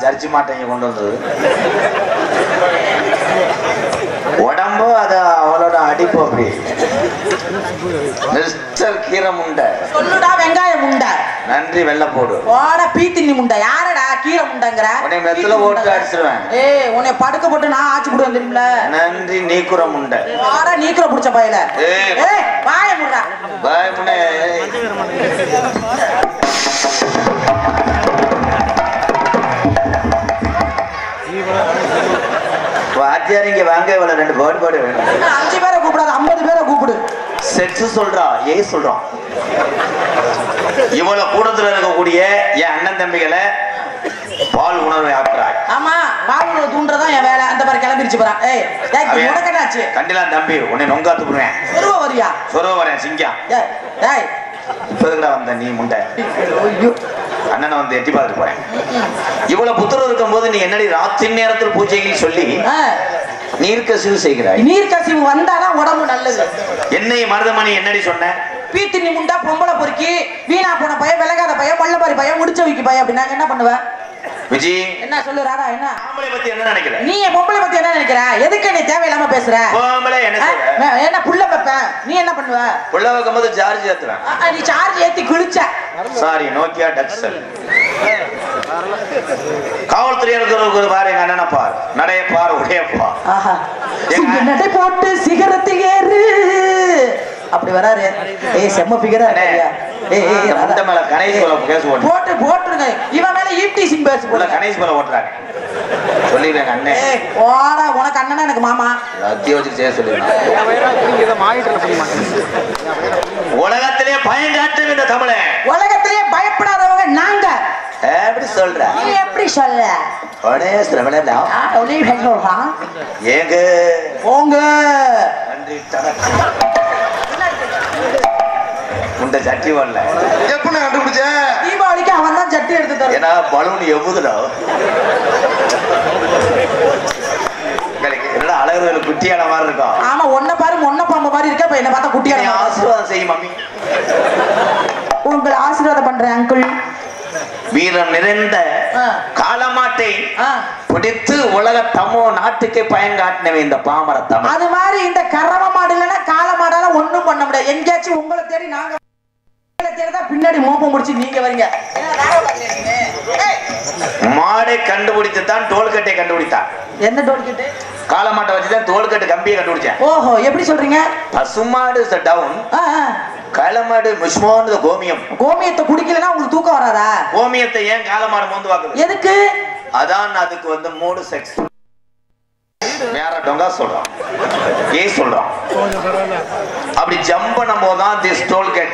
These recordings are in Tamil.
சர்ச்சு மாட்டேங்க கொண்டு வந்தது உடம்பு அது அவளோட அடிப்பு அப்படி மிஸ்டர் கீரை முண்டை சொல்லுடா வெங்காய முண்டை நன்றி வெள்ளை போடு ஓட பீத்தினி முண்டை யாரடா கீரை முண்டைங்கற உன்னை மெத்துல போட்டு அடிச்சிருவேன் ஏய் உன்னை படுக்க போட்டு நான் ஆச்சு போடுவேன் தெரியுமில நன்றி நீக்குற முண்டை ஓட நீக்குற புடிச்ச பையல ஏய் வாய முண்டா வாய முண்டை வாத்தியாரிங்க வாங்க இவள ரெண்டு போடு போடு வேணும் 5 பேரை கூப்பிடாத 50 பேரை கூப்பிடு செக்ஸ் சொல்றா ஏய் சொல்றோம் இவள கூடத்துல இருக்கக்கூடிய என் அண்ணன் தம்பிகளை பால் உணர்வை ஆக்குறாய் ஆமா பால் உணர்வு தூண்டுறதான் என் வேலை அந்த மாதிரி கிளம்பிருச்சு போறான் ஏய் டேய் உனக்கடாச்சு கண்டிலாம் தம்பி உன்னை நொங்காத்து போடுவேன் சொருவ வரியா சொருவ வரேன் சிங்கம் ஏய் டேய் இப்போதுடா வந்த நீ முண்டை ஐயோ அண்ணனை வந்து எட்டி பார்த்துட்டு போறேன் இவ்வளவு புத்திரம் இருக்கும் போது நீ என்னடி ராத்திரி நேரத்தில் பூஜைகள் சொல்லி நீர்க்கசிவு செய்கிறாய் நீர்க்கசிவு வந்தாதான் உடம்பு நல்லது என்னை மருதமணி என்னடி சொன்ன பீத்தினி முண்டா பொம்பளை பொறுக்கி வீணா போன பையன் விலகாத பையன் பள்ளப்பாரி பையன் முடிச்ச வைக்க பையன் அப்படின்னா என்ன பண்ணுவ விஜி என்ன சொல்லு ராடா என்ன ஆம்பளை பத்தி என்ன நினைக்கிற நீ பொம்பளை பத்தி என்ன நினைக்கிற எதுக்கு நீ தேவையில்லாம பேசுற பொம்பளை என்ன செய்வ என்ன புள்ள வைப்பேன் நீ என்ன பண்ணுவ புள்ள வைக்கும்போது சார்ஜ் ஏத்துறேன் நீ சார்ஜ் ஏத்தி கிழிச்ச சாரி நோக்கியா டக்ஸல் காவல்துறையினருக்கு ஒரு பாரு எங்க அண்ணனை பார் நடைய பார் உடைய பார் நடை போட்டு சிகரத்து ஏறு அப்படி வராரு ஏய் செம்ம ஃபிகரா இருக்கியா ஏய் அந்த மேல கணேஷ் போல கேஸ் போட்டு போட்டுருங்க இவன் மேல ஈப்டீசிங் பேஸ் போல கணேஷ் போல ஓட்டுறாங்க சொல்லிடுறேன் அண்ணே ஏய் ஓடா உனக்கு அண்ணனா எனக்கு மாமா லத்திய வச்சு செய்ய சொல்லிடுறேன் உலகத்திலே பயம் காட்டும் இந்த தமிழே உலகத்திலே பயப்படாதவங்க நாங்க எப்படி சொல்ற நீ எப்படி சொல்ல ஒரே சிரவணா ஒரே சொல்றா ஏங்க போங்க நன்றி முண்டை சட்டி வரல எப்படி கண்டுபிடிச்ச தீபாவளிக்கு அவன் தான் சட்டி எடுத்து தர ஏன்னா பலூன் எவ்வளவுடா என்னடா அழகு குட்டியான மாதிரி இருக்கும் ஆமா ஒன்ன பாரு ஒன்ன பாம்பு மாதிரி இருக்க இப்ப என்ன பார்த்தா குட்டியான ஆசீர்வாதம் செய்யும் மம்மி உங்களை ஆசீர்வாதம் பண்றேன் அங்கிள் வீரம் நிறைந்த காலமாட்டை பிடித்து உலக தமிழ் நாட்டுக்கே பயன்காட்டினவே இந்த பாமர தமிழ் அது மாதிரி இந்த கறவ மாடு இல்லைன்னா கால மாடால ஒண்ணும் பண்ண முடியாது எங்கேயாச்சும் உங்களை தேடி நாங்க தேடிதான் பின்னாடி மோப்பம் முடிச்சு நீங்க வரீங்க மாடை கண்டுபிடித்து தான் தோள்கட்டை கண்டுபிடித்தான் என்ன டோல்கெட் காலமாட்டை வச்சுதான் தோள்கட்டு கம்பியை கண்டுபிடிச்சேன் ஓஹோ எப்படி சொல்றீங்க பசுமாடு டவுன் காலமாடு முஷ்மோன்னு கோமியம் கோமியத்தை குடிக்கலன்னா உங்களுக்கு தூக்கம் வராதா கோமியத்தை ஏன் காலமாடு மோந்து வாக்குது எதுக்கு அதான் அதுக்கு வந்து மூடு செக்ஸ் வேற டொங்கா சொல்றான் ஏய் சொல்றான் அப்படி ஜம்ப் பண்ணும்போதுதான் திஸ் டோல்கேட்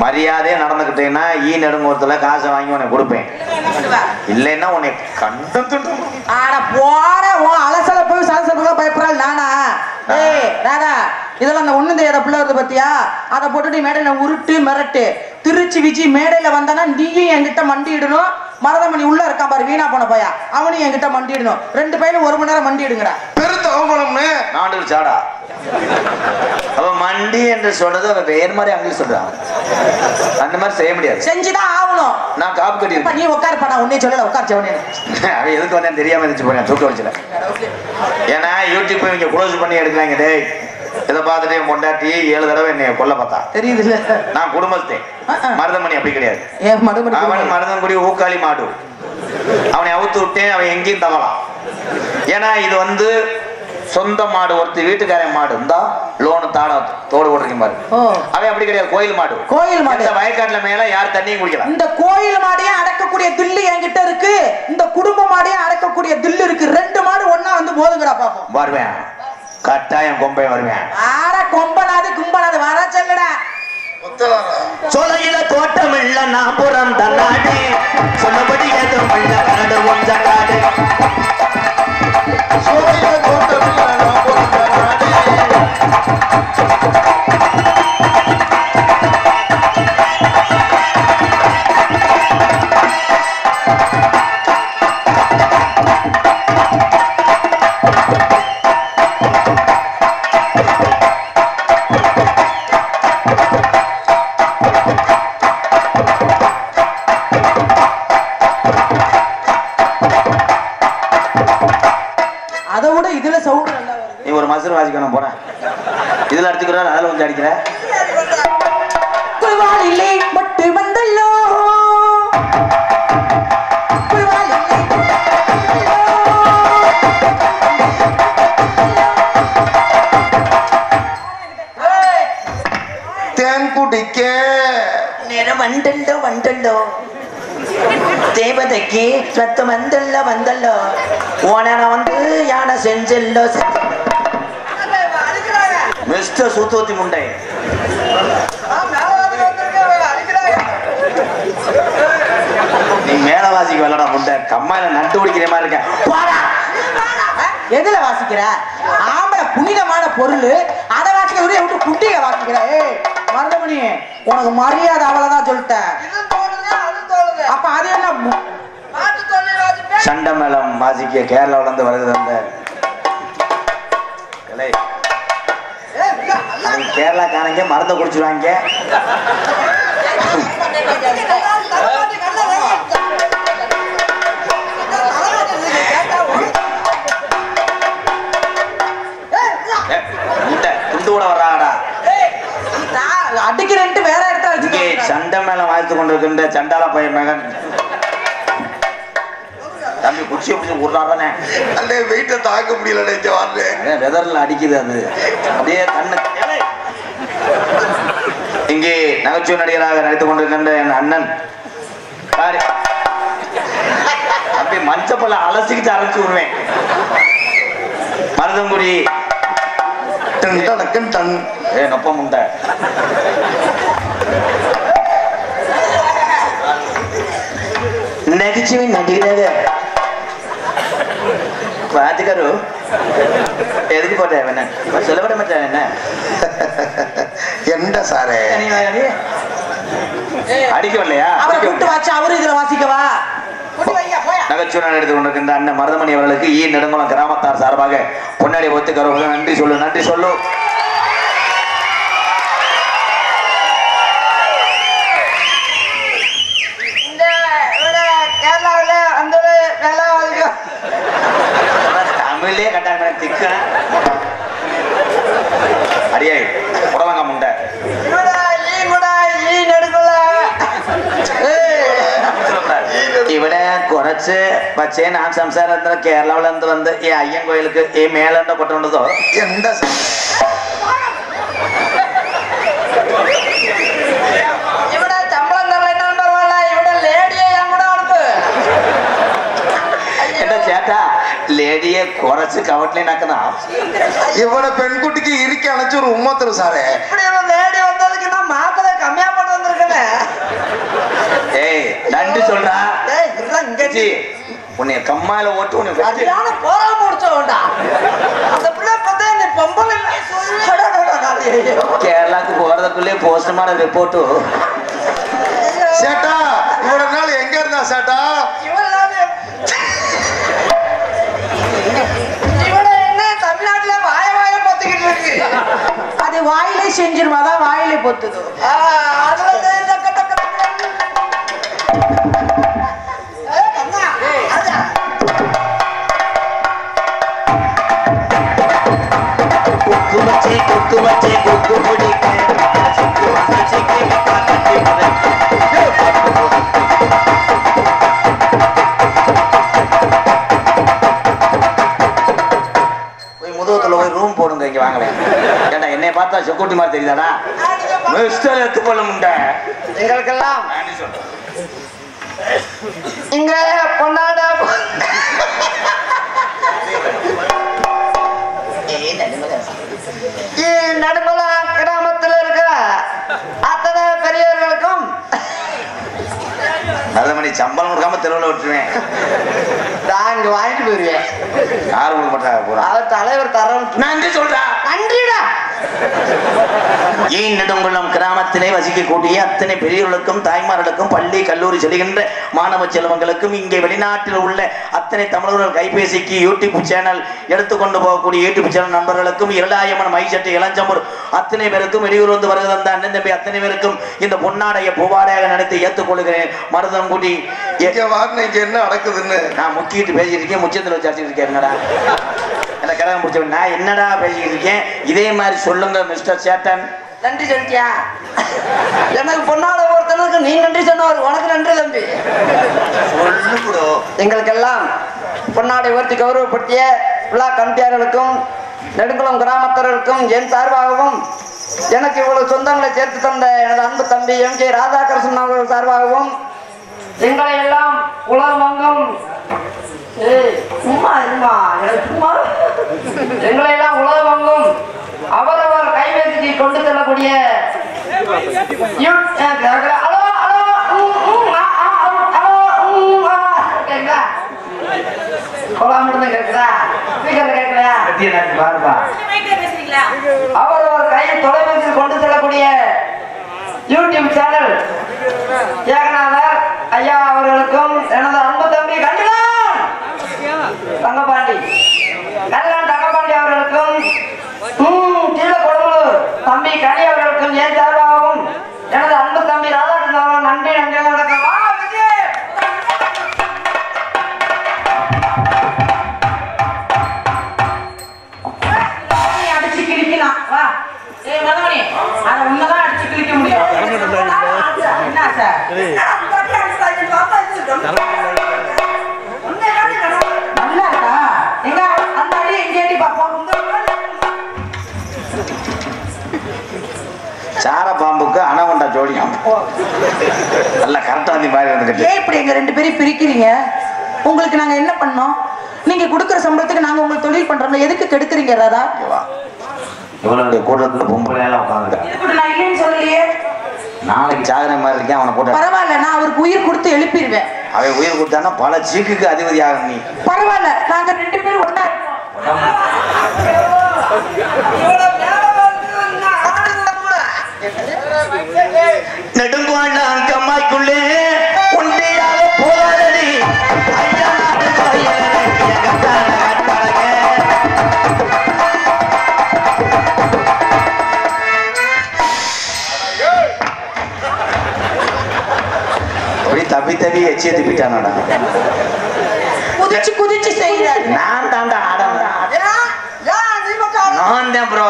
மரியாதையா நடந்துகிட்டேன்னா ஈ நெடுங்கூரத்துல காசை வாங்கி உனக்கு கொடுப்பேன் இல்லைன்னா உன்னை கண்டு ஆனா போற அலசல போய் சலசலுக்கு பயப்படுறாள் நானா ஏய் ராதா இதெல்லாம் அந்த ஒண்ணு தெரியாத பிள்ளை வருது பத்தியா அதை போட்டுட்டு மேடையில உருட்டு மிரட்டு திருச்சி விஜி மேடையில வந்தானா நீயும் என்கிட்ட மண்டிடணும் மருதமணி உள்ள இருக்கான் பாரு வீணா போன பையா அவனையும் என்கிட்ட மண்டிடணும் 2 பையனும் 1 மணி நேரம் மண்டிடுங்கடா பெருத்த அவமானம்னு நாடு சாடா அவ மண்டி என்று சொல்றது அவ வேற மாதிரி அங்கே சொல்றான் அந்த மாதிரி செய்ய முடியாது செஞ்சுதான் ஆகணும் நான் காப்பு கட்டி நீ உட்காருப்பா நான் உன்னே சொல்லல உட்கார்ச்ச உடனே அவன் எதுக்கு வந்தேன் தெரியாம இருந்துச்சு போறேன் தூக்க வச்சுல ஏன்னா யூடியூப் இவங்க க்ளோஸ் பண்ணி எடுக்கிறாங்க டேய் இதை பார்த்துட்டு என் பொண்டாட்டி 7 தடவை என்னை கொல்ல பார்த்தா தெரியுது நான் குடும்பத்தே மருதமணி அப்படி கிடையாது அவன் மருதன்குடி ஊக்காளி மாடு அவனை அவுத்து விட்டேன் அவன் எங்கேயும் தவலாம் ஏன்னா இது வந்து சொந்த மாடு ஒருத்தி வீட்டுக்காரன் மாடு இருந்தா லோனு தாடம் தோடு போட்டிருக்க பாரு. அவன் அப்படி கிடையாது, கோயில் மாடு. கோயில் மாடு இந்த வயக்காட்டுல மேல யார் தண்ணியும் குடிக்கலாம். இந்த கோயில் மாடையும் அடக்கக்கூடிய தில்லு என்கிட்ட இருக்கு, இந்த குடும்ப மாடையும் அடக்கக்கூடிய தில்லு இருக்கு. ரெண்டு மாடு ஒன்னா வந்து மோதுங்கடா பாப்போம். வருவேன், கட்டாயம் கொம்பை வருவேன். ஆற கொம்பனாது கும்பனாது வர சொல்லுடா. சோலையில தோட்டம் இல்ல நாபுரம் தன்னாடு, சொன்னபடி ஏதும் இல்ல கரடு ஒன்ற காடு. சோலையில தோட்டம் இல்ல நாபுரம் தன்னாடு. நீ ஒரு மசூர் வாசிக்கணும் போன இதுல அடிச்சுக்கிறார், அதுல வந்து அடிக்கிற. குவாலிலே மட்டு வந்தல்லோ தேன் குடிக்க நேரம் வண்டல்லோ வண்டல்லோ தேவதைக்கு ரத்தம் வந்தல்ல வந்தல்லோ ஓன வந்து யானை செஞ்சல்லோ. மிஸ்டர் சூத்தோத்தி முண்டை, நீ மேல வாசிக்க வரலடா முண்டை. கம்மாயில நட்டு குடிக்கிற மாதிரி இருக்க. எதுல வாசிக்கிற? ஆம்பளை புனிதமான பொருள், அதை வாசிக்க விட்டு குட்டிய வாசிக்கிற. ஏய் மருதமணி, உனக்கு மரியாதை அவ்வளவுதான் சொல்லிட்டேன். அப்ப அது என்ன சண்டை மேளம் வாசிக்க கேரளாவில இருந்து வருது. அந்த கேரளாக்காரங்க மருந்தை குடிச்சுருவாங்க. துண்டு வர்றாங்கடா அடிக்கிறேன்ட்டு வேற இடத்துல சண்டை மேல வாழ்த்து கொண்டிருக்கின்ற சண்டால பையன் மகன் தம்பி குச்சியை பிடிச்சி விடுறாதானே. அந்த வெயிட்ட தாக்க முடியல, வெதர்ல அடிக்குது அது அப்படியே கண்ணு. இங்கே நகைச்சுவை நடிகராக நடித்துக் கொண்டிருக்கின்ற என் அண்ணன் அப்படி மஞ்சப்பள்ள அலசிக்கிட்டு அரைச்சு விடுவேன். மருதங்குடி நொப்ப முண்டை நகைச்சுவை நடிகராக பாத்துக்காரு எதுக்கு போட்ட சொல்லப்பட மாட்டேன். என்ன எந்த சாரே அடிக்கவில்லையா? அவரு இதுல வாசிக்கவா? நகைச்சுவை எடுத்துக் கொண்டிருக்கின்ற அண்ணன் மருதமணி அவர்களுக்கு ஈ நெடுங்குளம் கிராமத்தார் சார்பாக பொன்னாடி ஒத்துக்கரு நன்றி சொல்லு, நன்றி சொல்லு. தமிழ்லயே கட்டாங்க திக்க அடியே உடவங்க முண்டை ഇവിടെ കുറച്ച് പക്ഷേ ഞാൻ സംസാരത്തിന് കേരളത്തിൽ നിന്ന് വന്ന് ഈ അയ്യൻ കോയിലേക്ക് ഈ മേളണ്ട കൊണ്ടുണ്ടോ എന്താ ഇവിടെ ശമ്പളം തള്ളേണ്ട ഇവിടെ ലേഡിയെ ഞാൻ കൂടെ കൊടുത്ത് എന്റെ ചേട്ടാ ലേഡിയെ കുറച്ച് കവട്ടിലാക്കുന്ന ഇവിടെ പെൺകുട്ടിക്ക് ഇരിക്ക അണച്ചൊരു ഉമ്മത്തരു സാറേ ലേഡി വന്നதுக்கு நான் மாத்திரை கம்மியா பண்ண வந்திருக்கேன். ஏய் நன்றி சொல்றா. ஏய் இதெல்லாம் இங்கச்சி உன்னை கம்மாயில ஓட்டு உன்னை சரியான போரா முடிச்சோண்டா. அந்த பிள்ளை பார்த்தா நீ பொம்பளை இல்ல கேரளாக்கு போறதுக்குள்ளே போஸ்ட்மார்டம் ரிப்போர்ட். சேட்டா இவ்வளவு நாள் எங்க இருந்தா சேட்டா? தமிழ்நாட்டுல வாய வாய பொத்துக்கிட்டு இருக்கு. அது வாயிலே செஞ்சிருமாதான் வாயிலே பொத்துது. முதுகத்துல கூட்டி மாதிரி தெரியுதாடா மிஸ்டர் எடுத்து கொள்ள முண்டை எங்களுக்கெல்லாம் இங்க பொன்னாட நடுமலம் கிராமத்தில் இருக்கிற அத்தனை பெரியவர்களுக்கும் நல்ல மணி சம்பளம் கொடுக்காம தெருவில் விட்டுருவேன். நான் இங்க வாங்கிட்டு போயிருவேன். யாரும் கொடுக்க மாட்டாங்க போறா. அவர் தலைவர் தரம் நன்றி சொல்றா. நன்றிடா. ஏன் நெடுங்குளம் கிராமத்திலே வசிக்கக்கூடிய அத்தனை பெரியவர்களுக்கும் தாய்மார்களுக்கும் பள்ளி கல்லூரி செல்கின்ற மாணவ செல்வங்களுக்கும் இங்கே வெளிநாட்டில் உள்ள அத்தனை தமிழர்கள் கைபேசிக்கு யூடியூப் சேனல் எடுத்துக்கொண்டு போகக்கூடிய யூடியூப் சேனல் நண்பர்களுக்கும் 2000 மைசெட்டு இளஞ்சம்பூர் அத்தனை பேருக்கும் வெளியூர் வந்து வருகிற அந்த அண்ணன் தம்பி அத்தனை பேருக்கும் இந்த பொன்னாடைய பூவாடையாக நினைத்து ஏற்றுக்கொள்கிறேன். மருதம் கூட்டி என்ன நடக்குதுன்னு நான் முக்கிட்டு பேசிட்டு இருக்கேன். முச்சத்தில் வச்சு அடிச்சுட்டு இருக்கேன்டா என்ன கடன் முடிச்ச நான் என்னடா பேசிக்கிட்டு இருக்கேன். இதே மாதிரி சொல்லுங்க மிஸ்டர் சேட்டன். நன்றி சொல்லிட்டியா? எனக்கு பொன்னாட ஒருத்தனுக்கு நீ நன்றி சொன்னவர் உனக்கு நன்றி தம்பி. எங்களுக்கெல்லாம் பொன்னாடை உயர்த்தி கௌரவப்படுத்திய விழா கமிட்டியாளர்களுக்கும் நெடுங்குளம் கிராமத்தர்களுக்கும் என் சார்பாகவும் எனக்கு இவ்வளவு சொந்தங்களை சேர்த்து தந்த எனது அன்பு தம்பி எம்.கே. ராதாகிருஷ்ணன் அவர்கள் சார்பாகவும் எங்களை எல்லாம் உலகமங்கும் சும்மா இருமா சும்மா எங்களை எல்லாம் உலகமங்கும் அவரவர் கைவேசிக்கு கொண்டு செல்லக்கூடிய அவரவர் கையில் தொலைபேசியில் கொண்டு செல்லக்கூடிய யூடியூப் சேனல் ஏகநாதர் ஐயா அவர்களுக்கும் எனது அன்பு தம்பி கண்டிதான் தங்கபாண்டி தங்கபாண்டி அவர்களுக்கும் கீழே கொடுமலூர் தம்பி கனி அவர்களுக்கும் என் சார்பாகவும் எனது அன்பு தம்பி ராதாகிருஷ்ணன் நன்றி நன்றி வணக்கம். அடிச்சு கிழிக்கலாம் வா. ஏய் மதமணி அத உன்னதான் அடிச்சு கிழிக்க முடியும். என்ன சார் நல்லா இருக்கா? எங்க அந்த அடி இங்க அடி பாப்போம். சார பாம்புக்கு அனகொண்டா ஜோடியாம் நல்ல கரெக்டா வந்து மாதிரி வந்துக்கிட்டு. ஏன் இப்படி எங்க 2 பேரையும் பிரிக்கிறீங்க? உங்களுக்கு நாங்க என்ன பண்ணோம்? நீங்க கொடுக்குற சம்பளத்துக்கு நாங்க உங்களுக்கு தொழில் பண்றோம். எதுக்கு கெடுக்குறீங்க ராதா? இவனுடைய கூட்டத்துல பொம்பளை எல்லாம் உட்காந்துட்டேன். இதுக்கு நான் இல்லைன்னு சொல்லலையே. நாளைக்கு சாதனை மாதிரி இருக்கேன் அவனை போட்டு. பரவாயில்ல, நான் அவருக்கு உயிர் கொடுத்து எழுப்பிடுவேன். அவன் உயிர் கொடுத்தானா பல சீக்குக்கு அதிபதி ஆகும். நீ பரவாயில்ல, நாங்க 2 பேரும் ஒண்ணா நெடுங்குளம் கம்மாய்க்குள்ளே உண்டியாக போராடி அப்படி தப்பி தப்பி எச்சி எத்திட்டானடா. குதிச்சு குதிச்சு செய்யறாரு. நான் தாண்டா ஆடம் நான் தான் ப்ரோ.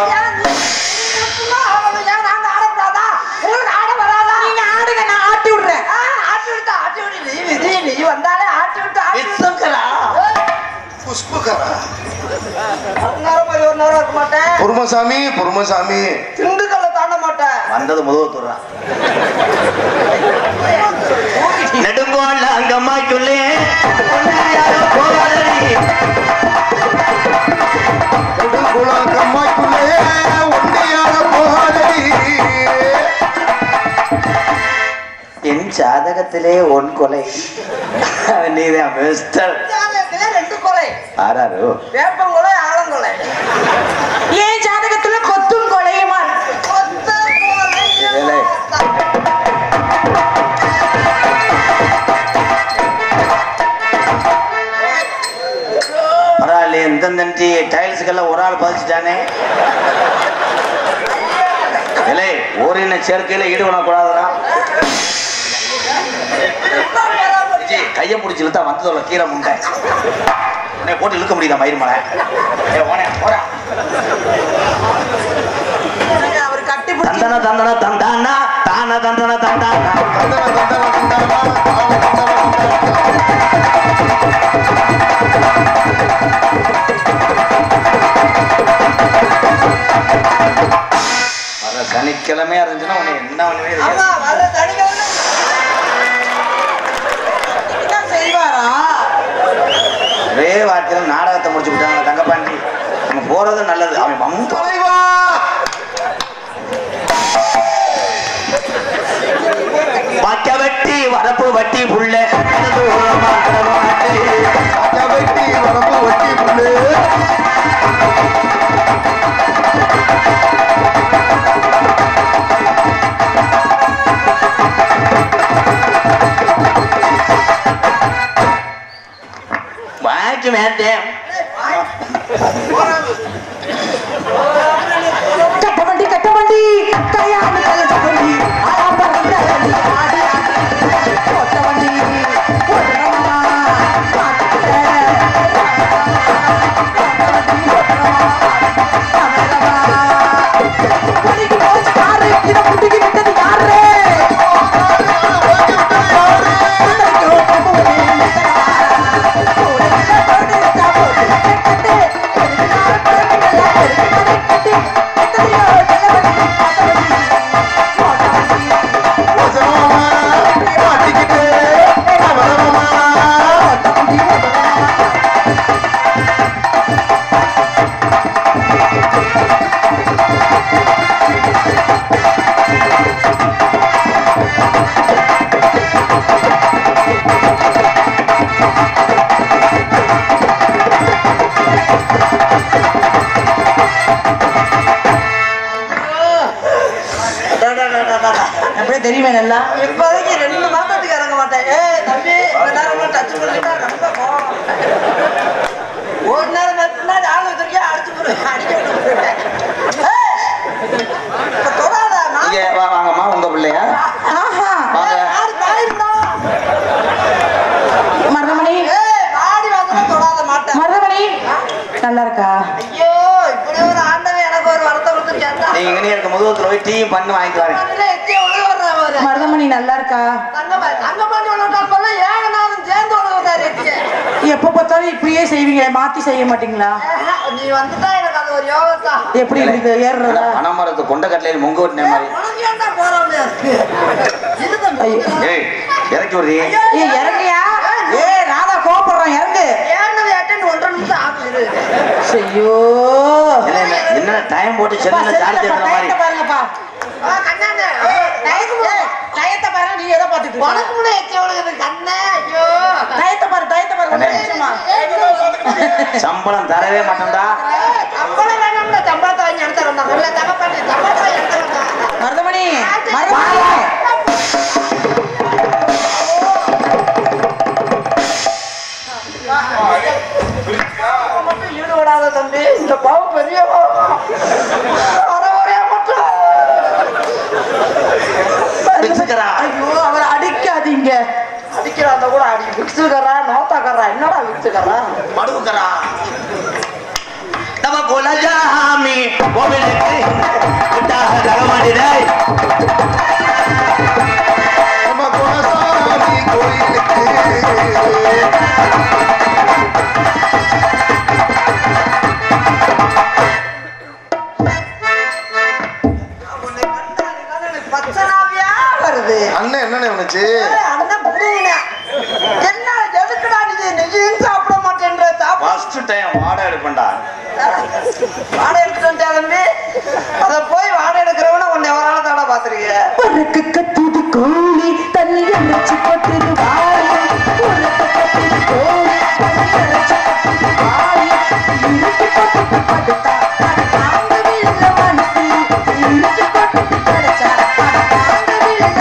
பொறுமசாமி பொறுமசாமி திண்டுக்கல்ல தாண்ட மாட்டேன். வந்தது முதுகுத்துறான். நெடுங்கோல அங்கம்மாய்க்குள்ளே கம்மாய்க்குள்ளே ஒன்றையாக போகாதடி. என் ஜாதகத்திலே 1 கொலை. நீதான் மிஸ்டர் 2 கொலை. ஆறாரு வேப்பங்கொலை ஆலங்கொலை. ஏன் ஜாதகத்துல கொத்தும் கொலையுமா? பரவாயில்ல, இந்த தண்டி டைல்ஸுக்கெல்லாம் ஒரு ஆள் பதிச்சுட்டானே. இல்லை ஓரின சேர்க்கையில ஈடுபடக்கூடாதுடா. கையை பிடிச்சி இழுத்தா வந்ததோட கீரை முண்டை உன்னை போட்டு இழுக்க முடியுதா மயிர் மலை? அவர் கட்டி தந்தன தந்தன தந்தானா தான தந்தன தந்தானா கிழமையா இருந்துச்சுன்னா உன்னை என்ன பண்ணுவே ஆமா வர தனிகள் என்ன செய்வாரா ஒரே வார்த்தையில நாடகத்தை முடிச்சு விட்டாங்க தங்கப்பாண்டி. நம்ம போறது நல்லது. அவன் பம்பு தலைவா வாக்க வெட்டி வரப்பு வட்டி புள்ள வெட்டி வரம்பு வட்டி புள்ளு வாய்க்கு வேண்டேன். கட்டவண்டி கட்டவண்டி கையாடி கலச்சவண்டி ஆபரந்த ஆடி கொட்டவண்டி கொட்டமா பாட்டுல புடிக்கு போச்சு காரு இத புடிக்கு விட்டது யாரு தெரியுமே நல்லா இப்போதைக்கு 2 மாசத்துக்கு இறங்க மாட்டேன். தம்பி டச் பண்ணிட்டா ரொம்ப கோவம். ஒரு நேரம் நேரத்துல ஆள் வச்சிருக்கியா அடிச்சு அடிக்க வாங்கம்மா உங்க பிள்ளையா மருதமணி ஆடி வாங்க தொடாத மாட்டேன். மருதமணி நல்லா இருக்கா? ஐயோ இப்படி ஒரு ஆண்டவன் எனக்கு ஒரு வரத்தை கொடுத்துருக்கா. நீங்க இங்கே இருக்க முதுகத்துல போய் டீ பண்ணு வாங்கிட்டு வரேன். மருதமணி நல்லா இருக்கா? எப்ப பார்த்தாலும் இப்படியே செய்வீங்க, மாத்தி செய்ய மாட்டீங்களா? நீ வந்துட்டா எனக்கு அது ஒரு யோகா. எப்படி இருக்கு ஏறுறதா? பனமரத்து கொண்ட கட்டளையில முங்க ஓட்டின மாதிரி. ஏய் இறக்கி விடுறீ. ஏய் இறங்கியா? ஏய் ராதா கோபப்படுறான் இறங்கு. ஏன்னது அட்டெண்ட் 1.5 நிமிஷம் ஆகுது. ஐயோ என்ன டைம் போட்டு செல்லுல சார்ஜ் ஏத்துற மாதிரி பாருங்கப்பா. கண்ணானே டயத்தை பாருங்க. நீ எதை பாத்துட்டு இருக்க? உனக்கு முன்ன எச்ச உலகுது கண்ணே. ஐயோ டயத்தை பாரு ஒரு நிமிஷமா. சம்பளம் தரவே மாட்டேன்டா. சம்பளம் வேணும்ல, சம்பளத்தை வாங்கி எடுத்து வந்தாங்க. இல்ல தகப்பண்ணி சம்பளத்தை வாங்கி எடுத்து வந்தாங்க. மருதமணி ஈடுபடாத தம்பி, இந்த பாவம் பெரிய ஐயோ அவரை அடிக்காதீங்க. அடிக்கிறாந்த கூட அடி. விக்ஸுக்கறா நோத்தாக்கறா என்னடா விக்ஸுக்கறா மடுவுக்கறா நம்ம குலஜாமி கோவிலுக்கு விட்டாக தரமாடிடே. நம்ம குலசாமி கோயிலுக்கு அண்ணன் என்ன நினைச்சு என்ன எதுக்குடா நீ சாப்பிட மாட்டேன்ற ஃபர்ஸ்ட் டைம் வாடகை எடுப்பேன்டா. வாடகை எடுத்துட்டு தம்பி. அத போய் வாடகை எடுக்கிறவன உன்னை எவரால தாடா பாத்துருக்கீங்க. பறக்கு கத்துது கோழி தண்ணி அரைச்சு போட்டுது வாழை. பறக்கு கத்துது கோழி தண்ணி அரைச்சு போட்டுது வாழை. இருக்கு போட்டு படுத்தா தாங்கவே இல்ல மனசு. இருக்கு போட்டு படுத்தா தாங்கவே இல்ல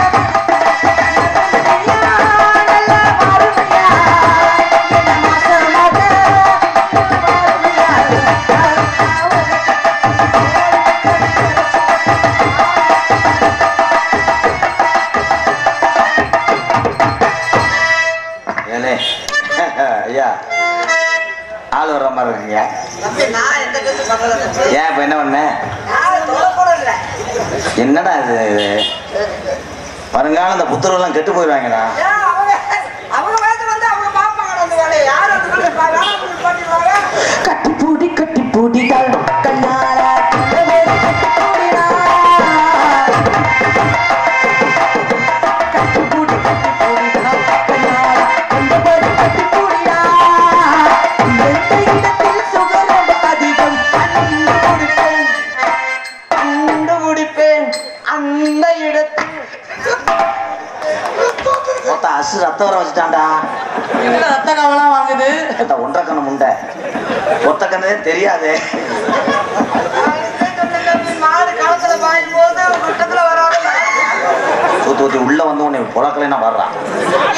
ஐயா ஆள் வர்ற மாதிரி இருக்குங்க. ஏன் இப்ப என்ன பண்ண? என்னடா இது வருங்காலம் இந்த புத்தரெல்லாம் கெட்டு போயிடுவாங்கடா. கட்டி பூடி கண்ணால அந்த இடத்தில் மொத்த அசு ரத்தம் வர வச்சுட்டான்டா. ரத்த கவலாம் வாங்குது. ஒன்றரை கண்ணு முண்டை ஒத்த கண்ணே தெரியாது. மாடு களத்துல பாயும் போது பக்கத்துல வராது ஊத்தி ஊத்தி உள்ள வந்து உன்னை புழக்கலைன்னா வர்றான்.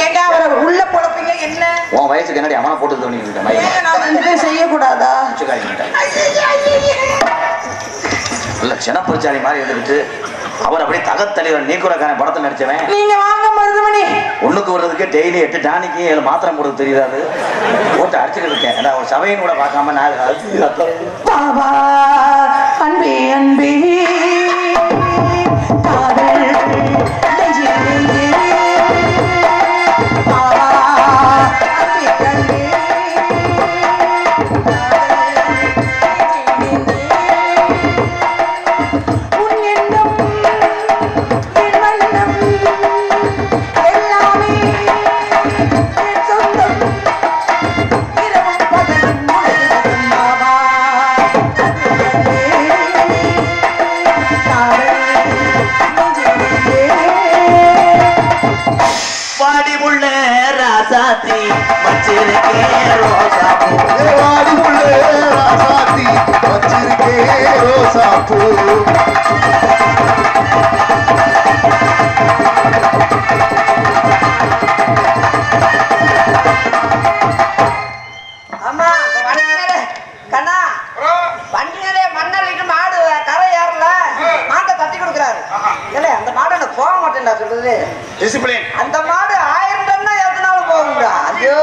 ஏங்க அவரை உள்ள பொழப்பீங்க என்ன? உன் வயசுக்கு என்னடி அவனை போட்டு தோணிக்கிட்டு ஏங்க நாம ரெண்டு பேரும் செய்யக்கூடாதா? இல்ல சினப்பரிச்சாரி மாதிரி இருந்துக்கிட்டு அவர் அப்படியே தகத்தலைவர் நீக்குறக்கான படத்தில் நடிச்சவன். நீங்க வாங்க மருதமணி. ஒண்ணுக்கு வர்றதுக்கு டெய்லி 8 டானிக்கு 7 மாத்திரை போடுறது தெரியாது. போட்டு அடிச்சுட்டு இருக்கேன். ஏன்னா ஒரு சபையும் கூட பார்க்காம நான் பாபா அன்பே அன்பே காதல் நெஞ்சிலே பாபா அன்பே அன்பே ராசாத்தி வச்சிருக்கே ரோசாப்பூ. வாடிக்குள்ளே ராசாத்தி வச்சிருக்கே ரோசாப்பூ. ஆமா வண்டினரே கண்ணா வண்டினரே மண்ணல்லிட்டு மாடு கரை ஏறல மாட்டை தட்டி கொடுக்குறாரு. இல்ல அந்த மாடு எனக்கு போக மாட்டேன்டா சொல்றது. டிசிப்ளின். அந்த மாடு 1000 டன்னா எத்தனாலும் போகும்டா. ஐயோ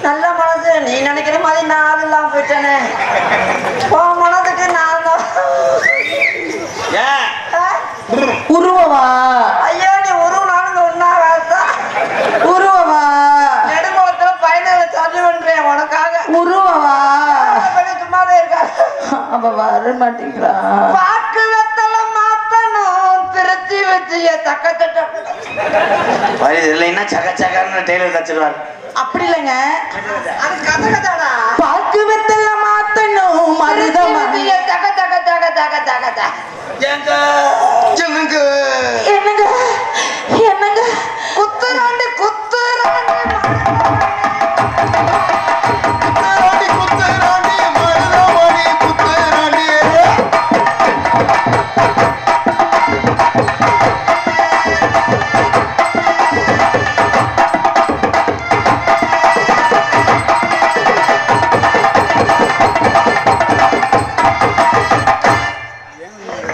நல்ல மனசு. நீ நினைக்கிற மாதிரி நாள் இல்லாம போயிட்டேனே. போக மனதுக்கு நான் உருவவா? ஐயோ நீ உருவனாலும் ஒன்னா வேசா உருவவா? நெடுங்குளத்துல பயணல தள்ளி பண்றேன் உனக்காக. உருவவா? சும்மாவே இருக்கா. அப்ப வர மாட்டீங்களா? பாக்கு வெத்தல மாத்தணும் திருச்சி வச்சு தக்க இல்லைன்னா சக சகன்னு டெய்லர் தச்சிருவார். அப்படி இல்லைங்க, அது கதை கதாடா. பாக்கு வெத்தல மாத்தணும் மருதமணி. தக்க தக்க தக்க தக்க தக்க தக்க எங்க என்னங்க என்னங்க என்னங்க குத்துறாண்டி குத்துறாண்டி குத்துராண்டி குத்துராண்டி மருதமணி குத்துராண்டி.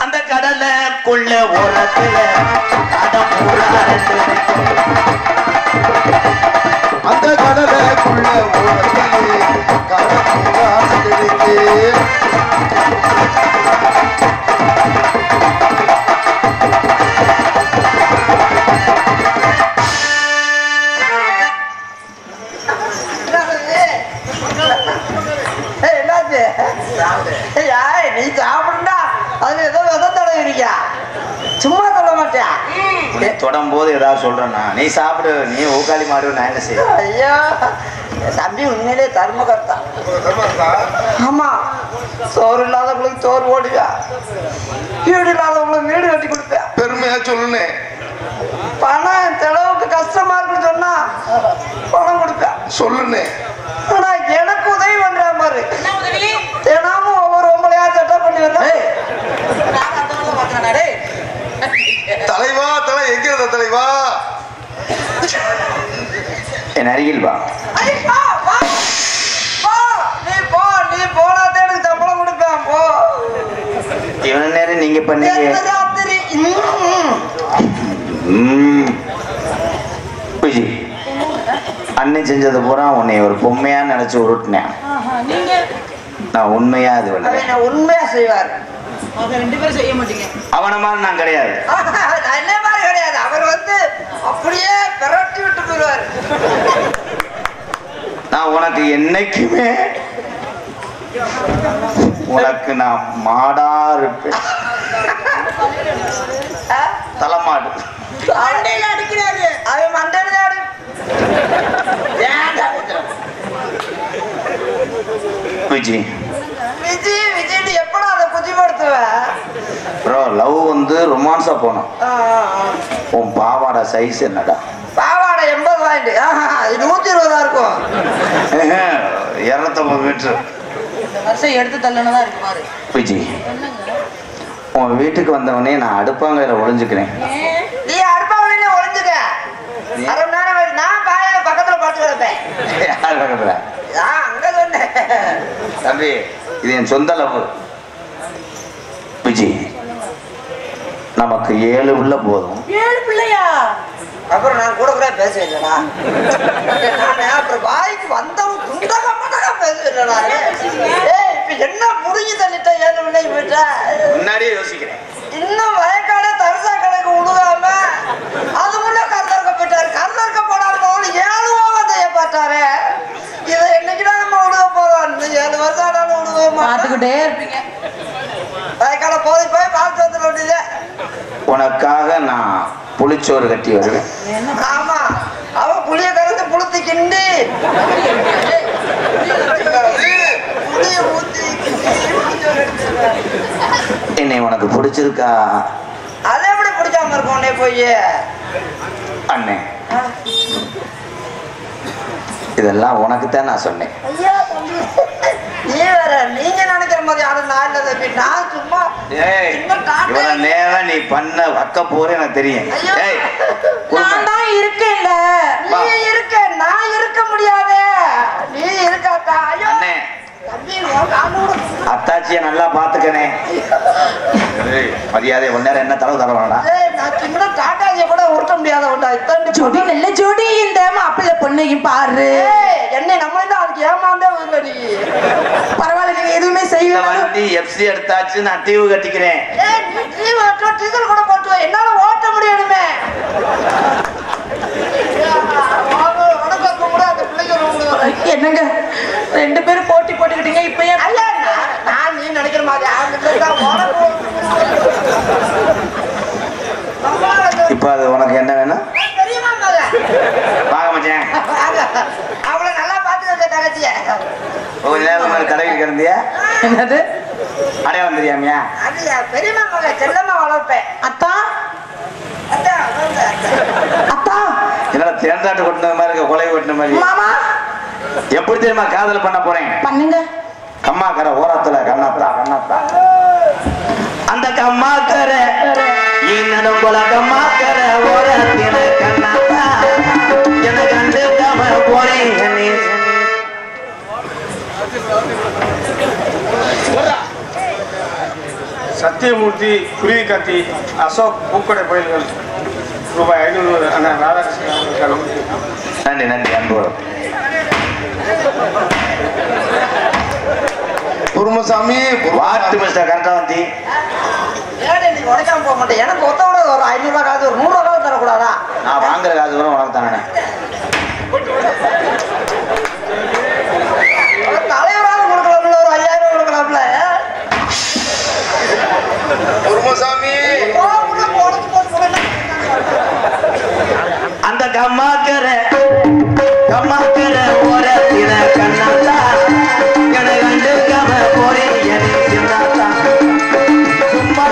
அந்த கடலுக்குள்ள ஓரத்துல அந்த கடலுக்குள்ள ஓரத்திலே கடலுக்கு நீ சாப்பிடுண்டா. அதுல ஏதோ விதம் தடவிருக்கியா? சும்மா சொல்ல மாட்டியா? தொடும் போது ஏதாவது சொல்றேன்னா நீ சாப்பிடு, நீ ஊக்காளி மாடு, நான் என்ன செய்ய? ஐயோ தம்பி உண்மையிலே தர்மகர்த்தா. ஆமா, சோறு இல்லாதவங்களுக்கு சோறு ஓடுவா, வீடு இல்லாதவங்களுக்கு வீடு கட்டி கொடுப்பேன். பெருமையா சொல்லுனே. பணம் செலவுக்கு கஷ்டமா இருக்குன்னு சொன்னா பணம் கொடுப்பேன் சொல்லுனே. ஆனா எனக்கு உதவி பண்ற மாதிரி தினமும் ஒவ்வொரு ஒம்பளையா செட்டப் பண்ணி வரேன். தலைவா தலை எங்க இருந்த தலைவா? என் அருகில் வா. நீ போனாதே எனக்கு சம்பளம் கொடுப்பேன். போ. இவன நேரம் நீங்க பண்ணீங்க. ராத்திரி புஜி அண்ணன் செஞ்சது பூரா உன்னை ஒரு பொம்மையா நினைச்சு உருட்டினேன். நான் உண்மையா அது என்ன உண்மையா செய்வார். ரெண்டு பேரும் செய்ய மாட்டீங்க. அவன மாதிரி நான் கிடையாது. என்ன மாதிரி கிடையாது. அவர் வந்து அப்படியே பிரட்டி விட்டு போயிடுவார். நான் உனக்கு என்னைக்குமே உனக்கு நான் மாடா இருப்பேன். தலைமாடு மண்டையில அடிக்கிறாரு. அவன் மண்டையில அடி. விஜி நீ விஜய் விஜய்னு எப்படா அதை புத்திப்படுத்துவ ப்ரோ லவ் வந்து ரொமான்ஸா போனோம். உன் பாவாடை சைஸ் என்னடா? பாவாடை 80 வாங்கிட்டு இது 120 இருக்கும். 250 மீட்டர். இந்த வருஷம் எடுத்து தள்ளனதா இருக்கு பாரு. விஜய் உன் வீட்டுக்கு வந்தவனே நான் அடுப்பாங்கல ஒளிஞ்சுக்கிறேன். நீ அடுப்பாங்கல ஒளிஞ்சுக்க. அரை மணி நேரம் நான் பாய பக்கத்துல படுத்து கிடப்பேன். யார் பக்கத்துல? அங்க சொன்னேன். தம்பி இது என் சொந்த லவ். விஜய் நமக்கு 7 உள்ள போதும். 7 பிள்ளையா? அப்புறம் நான் கூட கூட பேசுவேன்டா. நான் அப்புறம் வாய்க்கு வந்தவன் துண்டகமடக பேசுவேன்டா. ஏய் இப்ப என்ன புடிங்கி தள்ளிட்ட 7 பிள்ளை போயிட்ட. முன்னாடியே யோசிக்கிறேன். இன்னும் வயக்காடு தரிசா கணக்கு உழுகாம அதுக்குள்ள கர்நாடக போயிட்டாரு. கர்நாடக போடாம 7 செய்ய பார்த்தாரு. இதை என்னைக்குதான் நம்ம உழுக போறோம். இன்னும் 7 வருஷம் ஆனாலும் உழுவோமா? பார்த்துக்கிட்டே இருப்பீங்க. வயக்காட போய் போய் பார்த்து வந்துட வேண்டியது. உனக்காக நான் புளிச்சோறு கட்டி வருவேன். ஆமா அவன் புளிய கலந்து புளுத்தி கிண்டி புளிய ஊத்தி என்னை உனக்கு பிடிச்சிருக்கா? அதை எப்படி பிடிக்காம இருக்கும் உடனே போய் அண்ணே இதெல்லாம் உனக்குத்தான் நான் சொன்னேன். ஐயா தம்பி நீ வேற நீங்க நினைக்கிற மாதிரி யாரும் நான் இல்ல தம்பி. நான் சும்மா இவ்வளவு நேரம் நீ பண்ண வக்க போற எனக்கு தெரியும். நான் தான் இருக்கேன்ல. நீ இருக்க நான் இருக்க முடியாது. நீ இருக்காத்தா? ஐயோ அண்ணே தம்பி அத்தாச்சிய நல்லா பாத்துக்கனே. மரியாதை ஒன் நேரம் என்ன தடவை தரவாடா? நான் சின்ன டாட்டாஜிய கூட உருட்ட முடியாத ஒன்றா இத்தனை ஜோடி நல்ல ஜோடி. இந்த மாப்பிள்ளை பொண்ணையும் பாரு. என்னை நம்ம அதுக்கு ஏமாந்தே வருவ நீ. பரவாயில்ல நீங்க எதுவுமே செய்யல. வண்டி FC எடுத்தாச்சு நான் தீவு கட்டிக்கிறேன். டீசல் கூட போட்டு என்னால ஓட்ட முடியணுமே. என்னங்க 2 பேரும் போட்டி போட்டுக்கிட்டீங்க. இப்ப ஐயா நான் நீ நினைக்கிற மாதிரி இப்ப அது உனக்கு என்ன வேணும்? தெரியுமா வாங்க மச்சான். அவளை நல்லா பாத்துக்க தகச்சிய. கொஞ்ச நேரம் மாதிரி கடையில் கிடந்தியா? என்னது அடையாளம் தெரியாமையா? அது பெரியம்மா மக செல்லம்மா வளர்ப்பேன். அத்தா அத்தா என்னடா தேர்ந்தாட்டு கொட்டினது மாதிரி இருக்க, கொலை கொட்டின மாதிரி. மாமா எப்படி தெரியுமா காதல் பண்ண போறேன்? பண்ணுங்க. கம்மாக்கரை ஓரத்துல கண்ணாத்தா கண்ணாத்தா அந்த கம்மாக்கரை இன்னும் போல கம்மாக்கரை ஓரத்துல கண்ணாத்தா எனக்கு கண்டு போறேன். சத்தியமூர்த்தி குருவி கத்தி அசோக் பூக்கடை பயில்கள் ரூபாய் 500 அண்ணன் ராதாகிருஷ்ணன் அவர்களுக்கு நன்றி நன்றி அன்போடு. குருமசாமி வாட்டு மிஸ்டர் கண்டவந்தி ஏடே நீ உடைக்காம போக மாட்டேன். எனக்கு ஒத்தோட ஒரு 500 ரூபாய் காசு ஒரு 100 ரூபாய் தரக்கூடாதா? நான் வாங்குற காசு வரும் உனக்கு தானே. தலைவராக கொடுக்கலாம்ல, ஒரு 5000 கொடுக்கலாம்ல. குருமசாமி அந்த கம்மாக்கரை ஓரத்தின கண்ணாத்தா எனக்கு கண்டு போறேன். சும்மா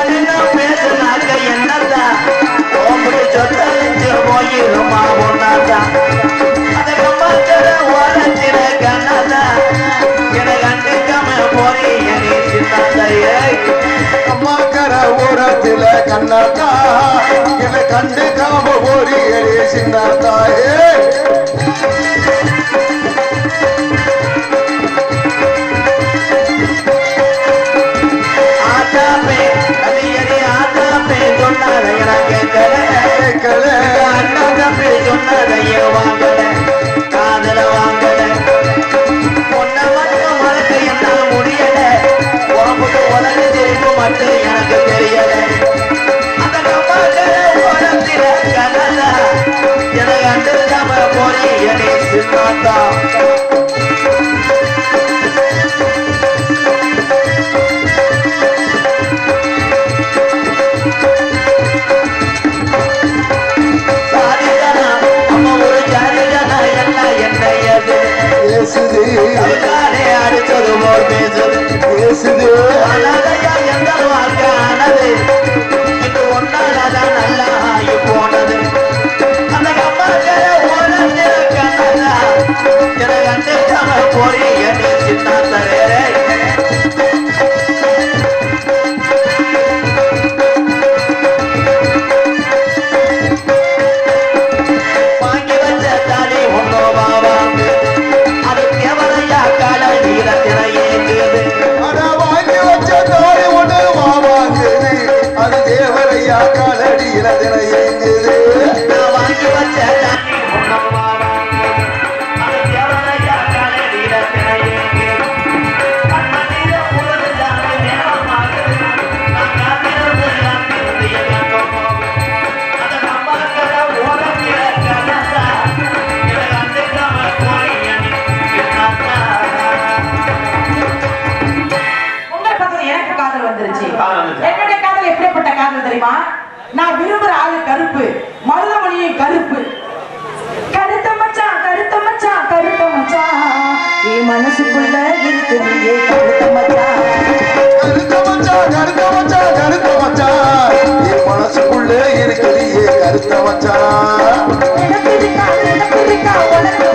பேசுனாக்க என்னத்தா ஓம்படி சொத்தழிஞ்சு போயிருமா ஒன்னாத்தா. அந்த கம்மாக்கரை ஓரத்தின கண்ணாத்தா எனக்கு கண்டுக்காம போறேன். அம்மாக்கர ஓரத்தில கண்ணாத்தா என்னை கண்டு காம ஓரி எளிய சின்னாத்தாயே. ஆத்தாப்பே கலியடி ஆத்தாப்பே சொன்னாத எனக்கு கேட்கல. அண்ணா தம்பி சொன்னதைய வாங்கல, காதல வாங்கல. பொண்ண மட்டும் மறக்க என்னால முடியல. உடம்புக்கு உடனே தெரிவு மட்டும் எனக்கு தெரியல. அந்த கம்மாக்கர ஓரத்தில கண்ணா எனக்கு கண்டுக்காம போறேன். என்னை சின்னாத்தா பேசுது அடிச்சது போல் பேசுது. நான் விரும்புற ஆளு கருப்பு, மருதமணியும் கருப்பு. கருத்த மச்சான் கருத்த மச்சான் கருத்த மச்சான் என் மனசுக்குள்ள இருக்கு நீயே கருத்த மச்சான். கருத்த மச்சான் கருத்த மச்சான் கருத்த மச்சான் என் மனசுக்குள்ளே இருக்குது ஏ கருத்த மச்சான். எனக்கு இருக்கா உனக்கு